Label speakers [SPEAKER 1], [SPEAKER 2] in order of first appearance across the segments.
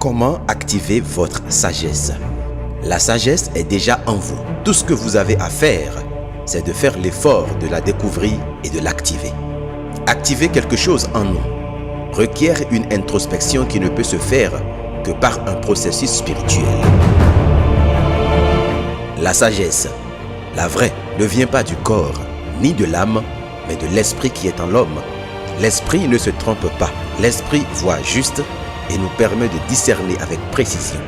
[SPEAKER 1] Comment activer votre sagesse? La sagesse est déjà en vous. Tout ce que vous avez à faire, c'est de faire l'effort de la découvrir et de l'activer. Activer quelque chose en nous requiert une introspection qui ne peut se faire que par un processus spirituel. La sagesse, la vraie, ne vient pas du corps, ni de l'âme, mais de l'esprit qui est en l'homme. L'esprit ne se trompe pas. L'esprit voit juste et nous permet de discerner avec précision.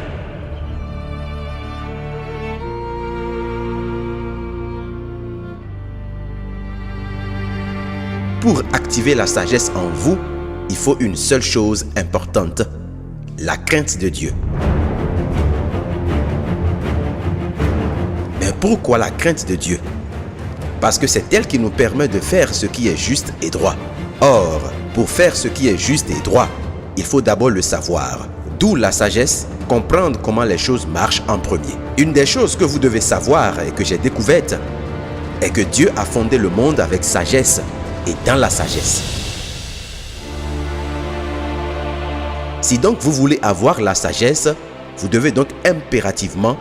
[SPEAKER 1] Pour activer la sagesse en vous, il faut une seule chose importante, la crainte de Dieu. Mais pourquoi la crainte de Dieu? Parce que c'est elle qui nous permet de faire ce qui est juste et droit. Or, pour faire ce qui est juste et droit, il faut d'abord le savoir. D'où la sagesse, comprendre comment les choses marchent en premier. Une des choses que vous devez savoir et que j'ai découverte est que Dieu a fondé le monde avec sagesse et dans la sagesse. Si donc vous voulez avoir la sagesse, vous devez donc impérativement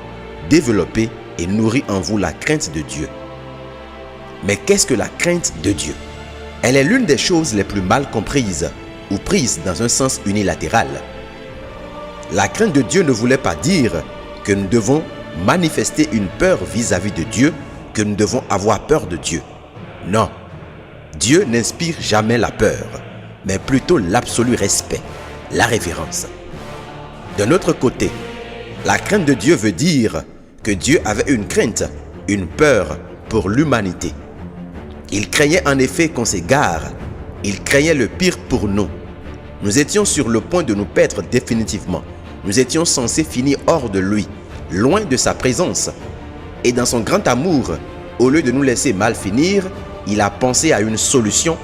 [SPEAKER 1] développer et nourrir en vous la crainte de Dieu. Mais qu'est-ce que la crainte de Dieu? Elle est l'une des choses les plus mal comprises ou prises dans un sens unilatéral. La crainte de Dieu ne voulait pas dire que nous devons manifester une peur vis-à-vis de Dieu, que nous devons avoir peur de Dieu. Non, Dieu n'inspire jamais la peur, mais plutôt l'absolu respect, la révérence. D'un autre côté, la crainte de Dieu veut dire que Dieu avait une crainte, une peur pour l'humanité. Il craignait en effet qu'on s'égare. Il craignait le pire pour nous. Nous étions sur le point de nous perdre définitivement. Nous étions censés finir hors de lui, loin de sa présence. Et dans son grand amour, au lieu de nous laisser mal finir, il a pensé à une solution,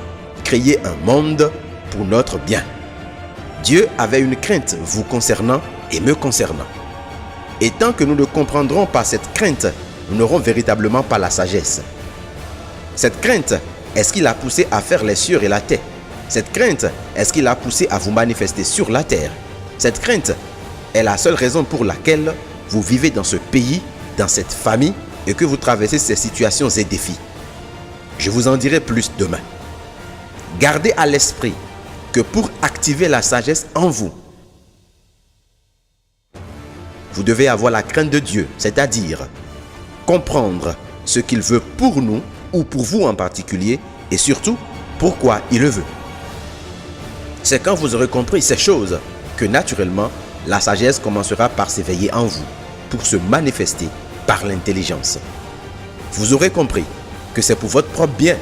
[SPEAKER 1] créer un monde pour notre bien. Dieu avait une crainte vous concernant et me concernant. Et tant que nous ne comprendrons pas cette crainte, nous n'aurons véritablement pas la sagesse. Cette crainte est ce qui l'a poussé à faire les cieux et la terre. Cette crainte est ce qui l'a poussé à vous manifester sur la terre. Cette crainte est la seule raison pour laquelle vous vivez dans ce pays, dans cette famille et que vous traversez ces situations et défis. Je vous en dirai plus demain. Gardez à l'esprit que pour activer la sagesse en vous, vous devez avoir la crainte de Dieu, c'est-à-dire comprendre ce qu'il veut pour nous ou pour vous en particulier et surtout pourquoi il le veut. C'est quand vous aurez compris ces choses que naturellement la sagesse commencera par s'éveiller en vous pour se manifester par l'intelligence. Vous aurez compris que c'est pour votre propre bien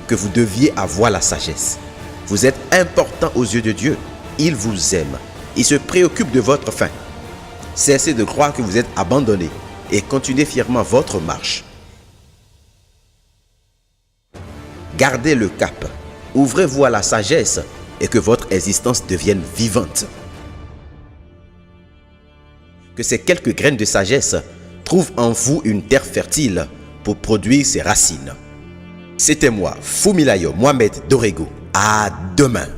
[SPEAKER 1] que vous deviez avoir la sagesse. Vous êtes important aux yeux de Dieu. Il vous aime. Il se préoccupe de votre fin. Cessez de croire que vous êtes abandonné et continuez fièrement votre marche. Gardez le cap. Ouvrez-vous à la sagesse et que votre existence devienne vivante. Que ces quelques graines de sagesse trouvent en vous une terre fertile pour produire ses racines. C'était moi, Fumilayo Mohamed Dorego. À demain.